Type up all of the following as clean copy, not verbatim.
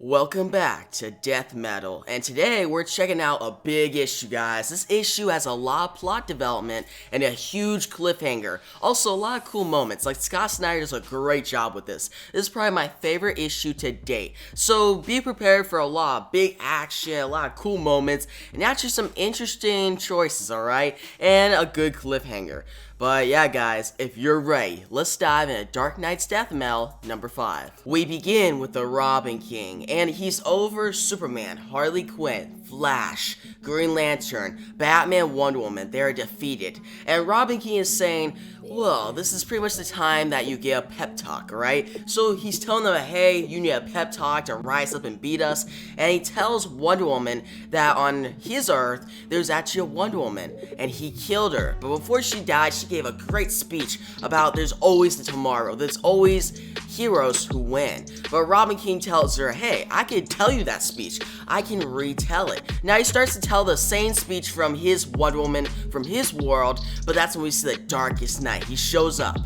Welcome back to Death Metal, and today we're checking out a big issue, guys. This issue has a lot of plot development and a huge cliffhanger. Also, a lot of cool moments, like Scott Snyder does a great job with this. This is probably my favorite issue to date. So be prepared for a lot of big action, a lot of cool moments, and actually some interesting choices, alright? And a good cliffhanger. But yeah, guys, if you're ready, let's dive into Dark Knight's Death Metal number 5. We begin with the Robin King, and he's over Superman, Harley Quinn, Flash, Green Lantern, Batman, Wonder Woman. They're defeated, and Robin King is saying, well, this is pretty much the time that you get a pep talk, right? So he's telling them, hey, you need a pep talk to rise up and beat us, and he tells Wonder Woman that on his Earth, there's actually a Wonder Woman, and he killed her. But before she died, she gave a great speech about there's always the tomorrow, there's always heroes who win. But Robin King tells her, hey, I can tell you that speech, I can retell it. Now he starts to tell the same speech from his Wonder Woman, from his world, but that's when we see the Darkest Night. He shows up,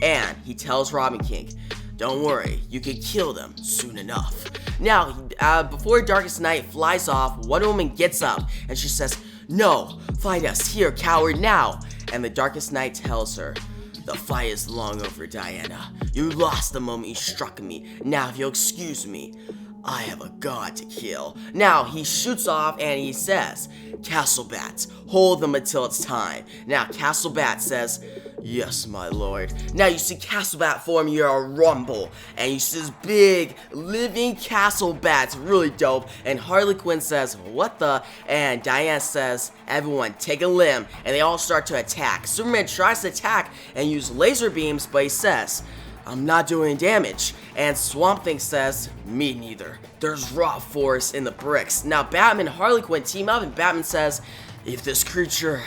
and he tells Robin King, don't worry, you can kill them soon enough. Now, before Darkest Night flies off, Wonder Woman gets up, and she says, no, fight us here, coward, now. And the Darkest Night tells her, the fight is long over, Diana. You lost the moment you struck me. Now, if you'll excuse me, I have a god to kill. Now, he shoots off and he says, Castle Bats, hold them until it's time. Now, Castle Bat says, yes, my lord. Now, you see Castle Bat form your rumble, and you see this big, living Castle Bats, really dope, and Harley Quinn says, what the? And Diana says, everyone, take a limb, and they all start to attack. Superman tries to attack and use laser beams, but he says, I'm not doing damage. And Swamp Thing says, me neither. There's raw force in the bricks. Now Batman and Harley Quinn team up, and Batman says, if this creature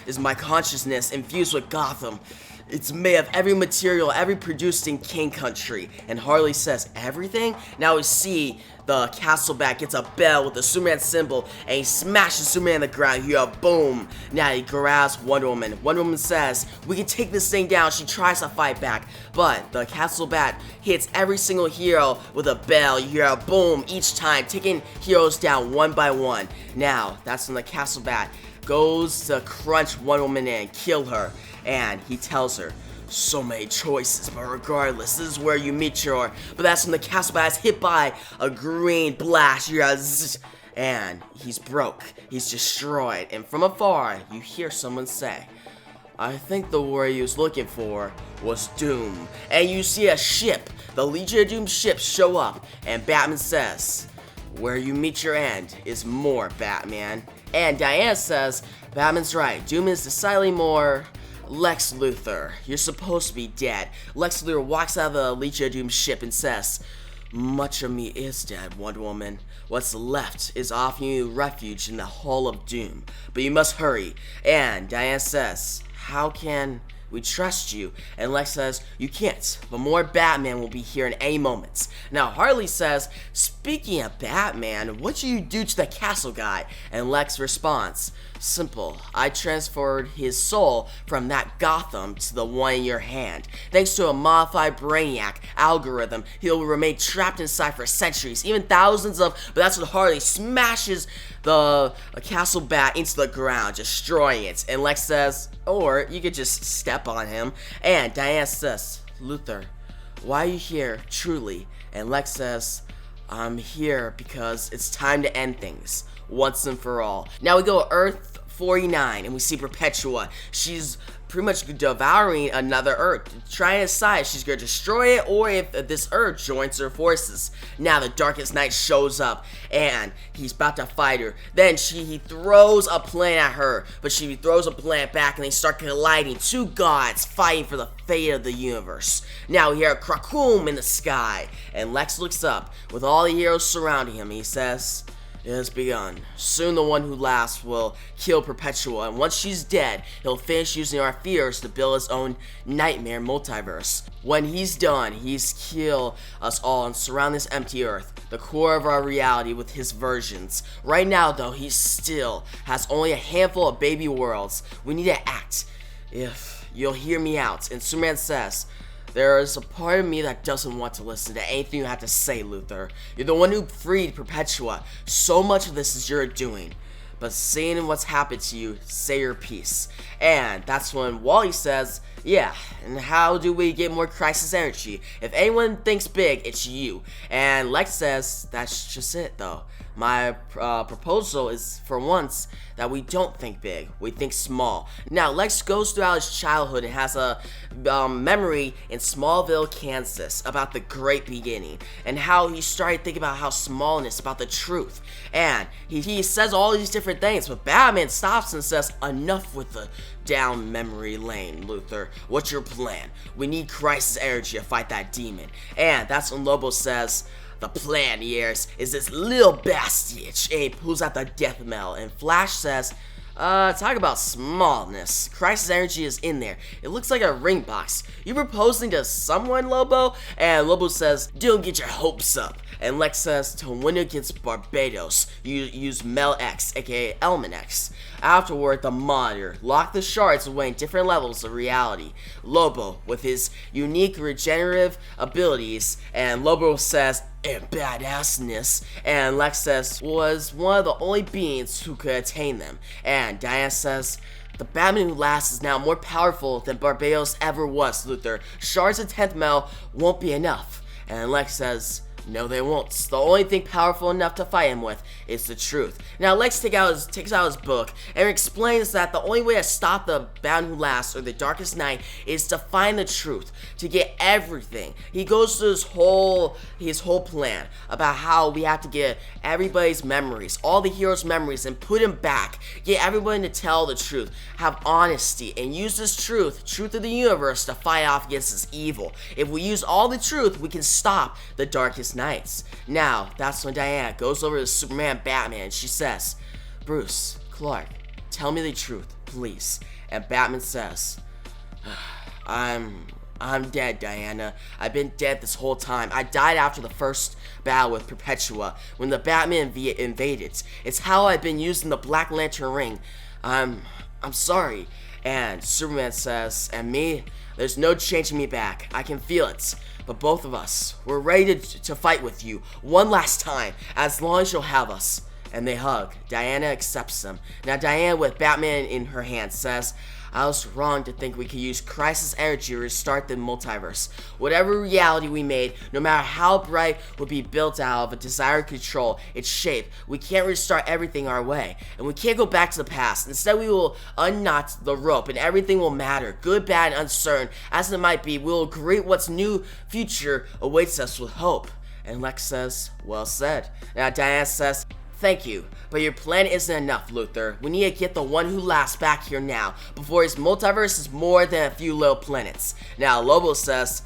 is my consciousness infused with Gotham, it's made of every material ever produced in King Country. And Harley says, everything? Now we see the Castle Bat gets a bell with the Superman symbol, and he smashes Superman on the ground. Here, boom. Now he grabs Wonder Woman. Wonder Woman says, we can take this thing down. She tries to fight back, but the Castle Bat hits every single hero with a bell. You hear a boom each time, taking heroes down one by one. Now, that's when the Castle Bat goes to crunch Wonder Woman and kill her, and he tells her, so many choices, but regardless, this is where you meet your. But that's when the Castle Bat is hit by a green blast, and he's broke, he's destroyed, and from afar, you hear someone say, I think the warrior he was looking for was Doom. And you see a ship, the Legion of Doom ship, show up, and Batman says, where you meet your end is more, Batman. And Diana says, Batman's right, Doom is decidedly more Lex Luthor. You're supposed to be dead. Lex Luthor walks out of the Legion of Doom ship and says, much of me is dead, Wonder Woman. What's left is offering you refuge in the Hall of Doom. But you must hurry. And Diana says, how can we trust you? And Lex says, you can't, but more Batman will be here in any moment. Now Harley says, speaking of Batman, what did you do to the castle guy? And Lex responds, simple, I transferred his soul from that Gotham to the one in your hand. Thanks to a modified Brainiac algorithm, he'll remain trapped inside for centuries, even thousands of, but that's when Harley smashes the Castle Bat into the ground, destroying it. And Lex says, or you could just step on him. And Diana says, Luthor, why are you here, truly? And Lex says, I'm here because it's time to end things, once and for all. Now we go to Earth 49, and we see Perpetua. She's pretty much devouring another Earth, trying to decide if she's going to destroy it or if this Earth joins her forces. Now the Darkest Night shows up, and he's about to fight her. Then he throws a planet at her, but she throws a planet back, and they start colliding. Two gods fighting for the fate of the universe. Now we hear a krakoom in the sky, and Lex looks up with all the heroes surrounding him, and he says, it has begun. Soon the one who laughs will kill Perpetua, and once she's dead, he'll finish using our fears to build his own nightmare multiverse. When he's done, he's kill us all and surround this empty earth, the core of our reality, with his versions. Right now, though, he still has only a handful of baby worlds. We need to act. If you'll hear me out. And Superman says, There is a part of me that doesn't want to listen to anything you have to say, Luthor. You're the one who freed Perpetua. So much of this is your doing. But seeing what's happened to you, say your piece. And that's when Wally says, yeah, and how do we get more crisis energy? If anyone thinks big, it's you. And Lex says, that's just it though. My proposal is, for once, that we don't think big, we think small. Now, Lex goes throughout his childhood and has a memory in Smallville, Kansas, about the great beginning, and how he started thinking about how smallness, about the truth. And he says all these different things, but Batman stops and says, enough with the down memory lane, Luthor. What's your plan? We need crisis energy to fight that demon. And that's when Lobo says, the plan, Years, is this little bastard ape who's at the death metal. And Flash says, talk about smallness. Crisis energy is in there. It looks like a ring box. You proposing to someone, Lobo? And Lobo says, don't get your hopes up. And Lex says, to win against Barbados, you use Mel X, aka Element X. Afterward, the Monitor locked the shards away in different levels of reality. Lobo, with his unique regenerative abilities, and Lobo says, and badassness, and Lex says, was one of the only beings who could attain them. And Diana says, the Batman who lasts is now more powerful than Barbados ever was, Luthor. Shards of 10th Metal won't be enough. And Lex says, no, they won't. The only thing powerful enough to fight him with is the truth. Now, Lex takes out his book and explains that the only way to stop the Batman Who Laughs or the Darkest Night is to find the truth, to get everything. He goes through his whole plan about how we have to get everybody's memories, all the heroes' memories, and put them back. Get everyone to tell the truth, have honesty, and use this truth of the universe, to fight off against this evil. If we use all the truth, we can stop the Darkest Nights. Now, that's when Diana goes over to Superman Batman and she says, Bruce, Clark, tell me the truth, please. And Batman says, I'm dead, Diana. I've been dead this whole time. I died after the first battle with Perpetua, when the Batman invaded. It's how I've been using the Black Lantern ring. I'm sorry. And Superman says, and me, there's no changing me back. I can feel it. But both of us, we're ready to fight with you one last time, as long as you'll have us. And they hug. Diana accepts them. Now Diana, with Batman in her hand, says, I was wrong to think we could use crisis energy to restart the multiverse. Whatever reality we made, no matter how bright, would be built out of a desire to control its shape. We can't restart everything our way, and we can't go back to the past. Instead, we will unknot the rope, and everything will matter, good, bad, and uncertain as it might be. We will greet what's new future awaits us with hope. And Lex says, well said. Now Diana says, thank you, but your plan isn't enough, Luthor. We need to get the One Who Laughs back here now, before his multiverse is more than a few little planets. Now Lobo says,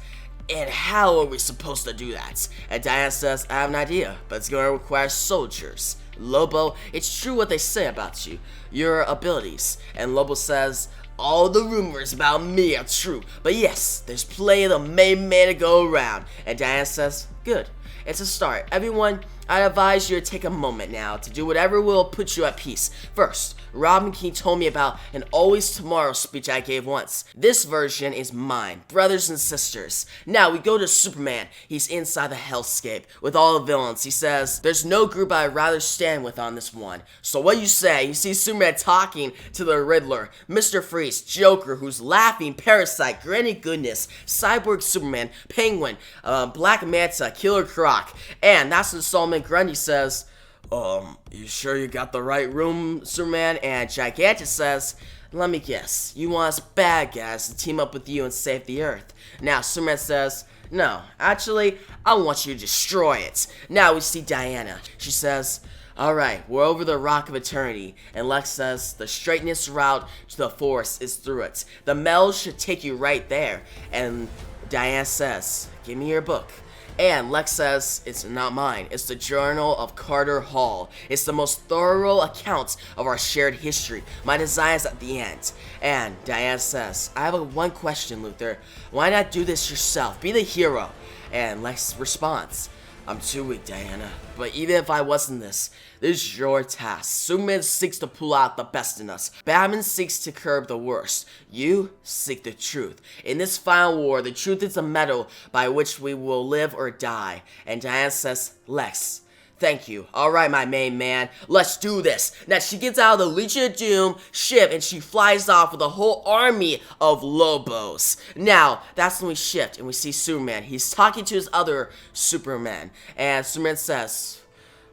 and how are we supposed to do that? And Diana says, I have an idea, but it's going to require soldiers. Lobo, it's true what they say about you, your abilities. And Lobo says, all the rumors about me are true, but yes, there's plenty of the main man to go around. And Diana says, good. It's a start. Everyone, I advise you to take a moment now to do whatever will put you at peace. First, Robin King told me about an Always Tomorrow speech I gave once. This version is mine, brothers and sisters. Now we go to Superman. He's inside the hellscape with all the villains. He says, there's no group I'd rather stand with on this one. So what you say? You see Superman talking to the Riddler, Mr. Freeze, Joker, who's laughing, Parasite, Granny Goodness, Cyborg Superman, Penguin, Black Manta, Killer Croc. And that's when Solomon Grundy says, you sure you got the right room, Superman? And Gigantic says, let me guess, you want us bad guys to team up with you and save the Earth. Now Superman says, no, actually, I want you to destroy it. Now we see Diana. She says, alright, we're over the Rock of Eternity. And Lex says, the straightest route to the Forest is through it. The Mel should take you right there. And Diana says, give me your book. And Lex says, it's not mine, it's the Journal of Carter Hall. It's the most thorough account of our shared history. My design is at the end. And Diana says, I have one question, Luthor. Why not do this yourself? Be the hero. And Lex responds, I'm too weak, Diana. But even if I wasn't this is your task. Superman seeks to pull out the best in us. Batman seeks to curb the worst. You seek the truth. In this final war, the truth is a medal by which we will live or die. And Diana says, Lex, thank you. Alright, my main man. Let's do this. Now, she gets out of the Legion of Doom ship and she flies off with a whole army of Lobos. Now, that's when we shift and we see Superman. He's talking to his other Superman. And Superman says,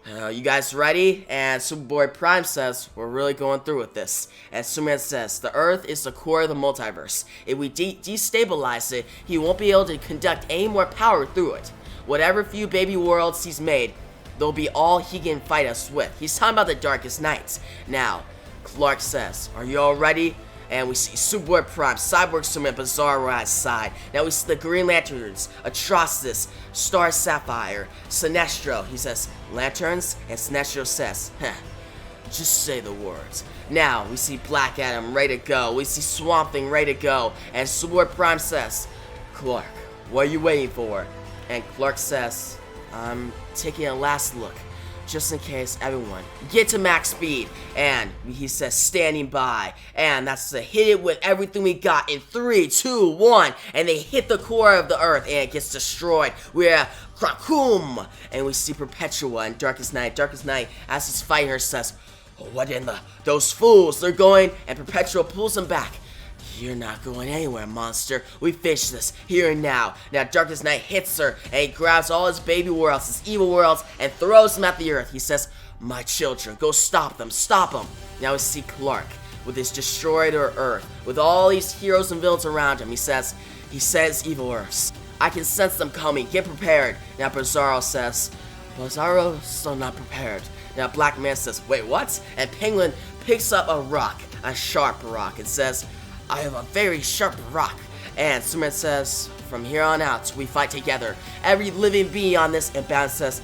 you guys ready? And Superboy Prime says, we're really going through with this. And Superman says, the Earth is the core of the multiverse. If we destabilize it, he won't be able to conduct any more power through it. Whatever few baby worlds he's made, they'll be all he can fight us with. He's talking about the Darkest Nights. Now, Clark says, are you all ready? And we see Superboy Prime, Cyborg Superman, Bizarro at his side. Now we see the Green Lanterns, Atrocitus, Star Sapphire, Sinestro. He says, lanterns? And Sinestro says, just say the words. Now we see Black Adam ready to go. We see Swamp Thing ready to go. And Superboy Prime says, Clark, what are you waiting for? And Clark says, I'm taking a last look, just in case everyone get to max speed. And he says, standing by. And that's to hit it with everything we got in 3, 2, 1. And they hit the core of the Earth and it gets destroyed. We're Krakoom. And we see Perpetua and Darkest Night. Darkest Night, as he's fighting her, says, what in the, those fools, they're going. And Perpetua pulls him back. You're not going anywhere, monster. We finished this here and now. Now Darkest Night hits her and he grabs all his baby worlds, his evil worlds, and throws them at the Earth. He says, my children, go stop them, stop them. Now we see Clark with his destroyed Earth, with all these heroes and villains around him. He says, evil Earths, I can sense them coming, get prepared. Now Bizarro says, Bizarro's still not prepared. Now Black Man says, wait, what? And Penguin picks up a rock, a sharp rock, and says, I have a very sharp rock. And Superman says, from here on out, we fight together. Every living being on this, and Batman says,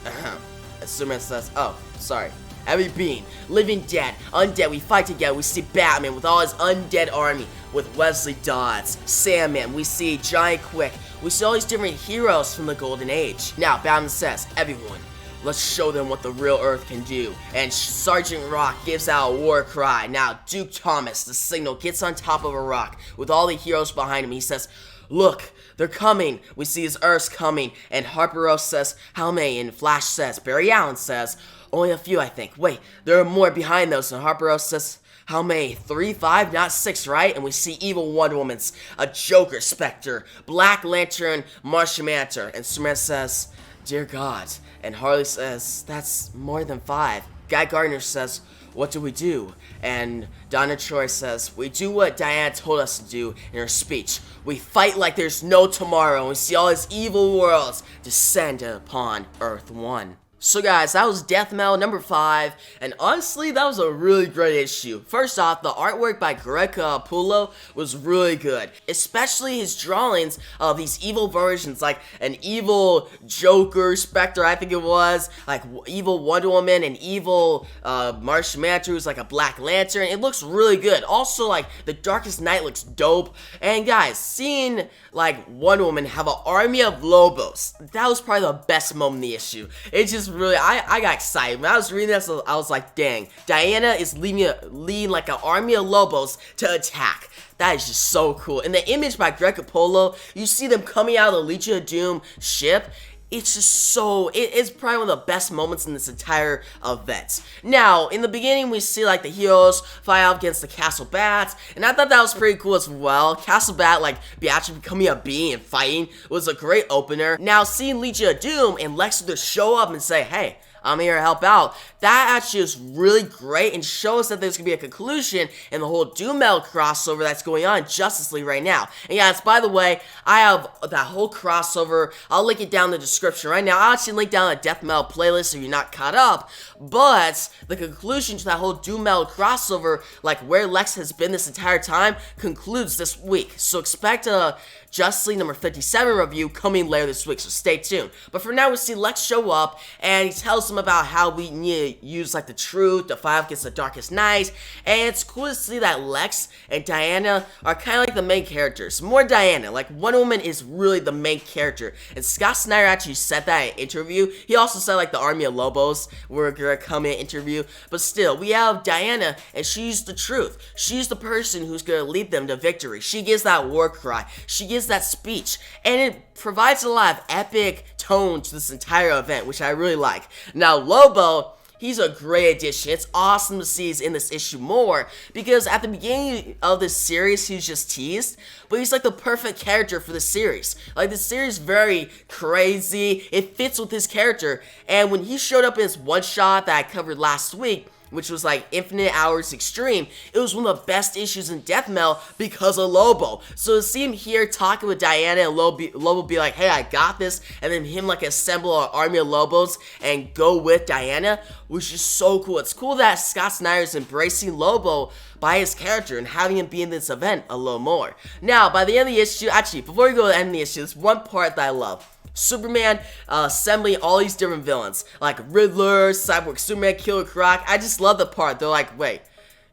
And Superman says, oh, sorry. Every being, living, dead, undead, we fight together. We see Batman with all his undead army, with Wesley Dodds, Sandman, we see Giant Quick. We see all these different heroes from the Golden Age. Now, Batman says, everyone, let's show them what the real Earth can do. And Sergeant Rock gives out a war cry. Now, Duke Thomas, the Signal, gets on top of a rock with all the heroes behind him. He says, look, they're coming. We see his Earth's coming. And Harper Rose says, how many? And Flash says, Barry Allen says, only a few, I think. Wait, there are more behind those. And Harper Rose says, how many? 3, 5, not 6, right? And we see evil Wonder Woman's, a Joker, Spectre, Black Lantern, Martian Manhunter. And Superman says, dear God. And Harley says, that's more than 5. Guy Gardner says, what do we do? And Donna Troy says, we do what Diana told us to do in her speech. We fight like there's no tomorrow, and we see all these evil worlds descend upon Earth 1. So guys, that was Death Metal number 5, and honestly, that was a really great issue. First off, the artwork by Greg Capullo was really good, especially his drawings of these evil versions, like an evil Joker, Spectre, I think it was, like evil Wonder Woman, and evil Martian Manhunter, who's like a Black Lantern. It looks really good. Also, like, the Darkest Night looks dope, and guys, seeing like Wonder Woman have an army of Lobos, that was probably the best moment in the issue. It just really, I got excited. When I was reading this, I was like, dang, Diana is leading like an army of Lobos to attack. That is just so cool. In the image by Greg Capullo, you see them coming out of the Legion of Doom ship. It's just so, it's probably one of the best moments in this entire event. Now, in the beginning, we see like the heroes fight off against the Castle Bats, and I thought that was pretty cool as well. Castle Bat, like, actually becoming a being and fighting was a great opener. Now, seeing Legion of Doom and Lex Luthor show up and say, hey, I'm here to help out, that actually is really great and shows that there's going to be a conclusion in the whole Doom Metal crossover that's going on in Justice League right now. And guys, by the way, I have that whole crossover. I'll link it down in the description right now. I'll actually link down a Death Metal playlist if you're not caught up. But the conclusion to that whole Doom Metal crossover, like where Lex has been this entire time, concludes this week. So expect a Justice League number 57 review coming later this week, so stay tuned. But for now, we see Lex show up, and he tells them him about how we need to use like the truth to fight against the darkest night, and it's cool to see that Lex and Diana are kind of like the main characters. More Diana, like Wonder Woman is really the main character, and Scott Snyder actually said that in an interview. He also said like the Army of Lobos were gonna come in interview, but still, we have Diana, and she's the truth. She's the person who's gonna lead them to victory. She gives that war cry, she gives that speech, and it provides a lot of epic tone to this entire event, which I really like. Now, Lobo, he's a great addition. It's awesome to see he's in this issue more, because at the beginning of this series, he was just teased, but he's like the perfect character for the series. Like, the series is very crazy, it fits with his character, and when he showed up in his one-shot that I covered last week, which was like Infinite Hours Extreme, it was one of the best issues in Death Metal because of Lobo. So to see him here talking with Diana and Lobo be like, hey, I got this, and then him like assemble an army of Lobos and go with Diana was just so cool. It's cool that Scott Snyder is embracing Lobo by his character and having him be in this event a little more. Now, by the end of the issue, actually, before we go to the end of the issue, there's one part that I love. Superman assembling all these different villains, like Riddler, Cyborg Superman, Killer Croc. I just love the part. They're like, wait,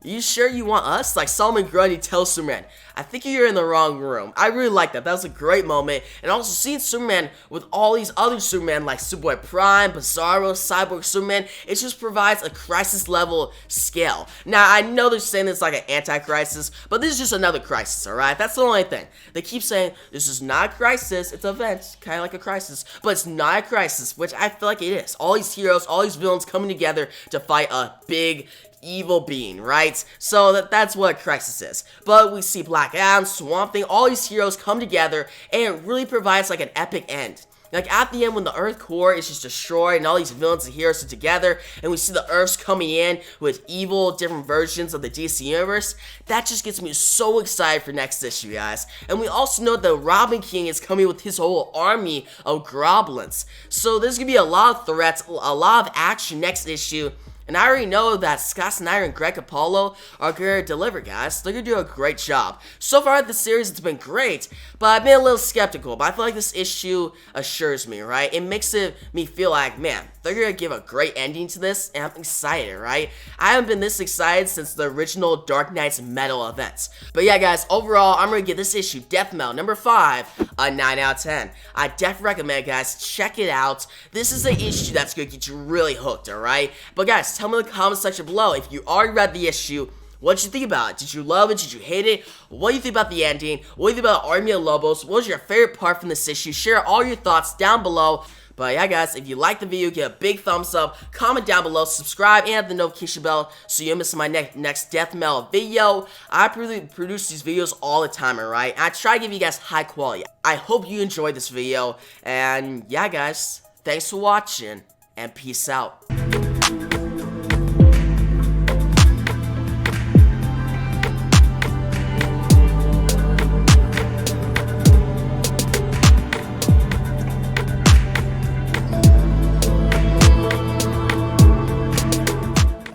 you sure you want us? Like Solomon Grundy tells Superman, I think you're in the wrong room. I really like that. That was a great moment. And also seeing Superman with all these other Superman like Superboy Prime, Bizarro, Cyborg Superman, it just provides a crisis level scale. Now, I know they're saying it's like an anti-crisis, but this is just another crisis, alright? That's the only thing. They keep saying, this is not a crisis, it's an event, kind of like a crisis, but it's not a crisis, which I feel like it is. All these heroes, all these villains coming together to fight a big evil being, right? So that's what a crisis is. But we see Black Adam, Swamp Thing, all these heroes come together, and it really provides like an epic end. Like at the end when the Earth core is just destroyed and all these villains and heroes are together and we see the Earths coming in with evil different versions of the DC universe, that just gets me so excited for next issue, guys. And we also know that Robin King is coming with his whole army of goblins. So there's gonna be a lot of threats, a lot of action next issue. And I already know that Scott Snyder and Greg Capullo are going to deliver, guys. They're going to do a great job. So far, the series, it's been great, but I've been a little skeptical. But I feel like this issue assures me, right? It makes me feel like, man, they're going to give a great ending to this, and I'm excited, right? I haven't been this excited since the original Dark Knight's Metal events. But yeah, guys, overall, I'm going to give this issue, Death Metal, number 5, a 9 out of 10. I definitely recommend, guys, check it out. This is an issue that's going to get you really hooked, alright? But guys, tell me in the comment section below if you already read the issue. What did you think about it? Did you love it? Did you hate it? What do you think about the ending? What do you think about Army of Lobos? What was your favorite part from this issue? Share all your thoughts down below. But yeah, guys, if you liked the video, give a big thumbs up, comment down below, subscribe, and hit the notification bell so you don't miss my next Death Metal video. I produce these videos all the time, alright? I try to give you guys high quality. I hope you enjoyed this video. And yeah, guys, thanks for watching, and peace out.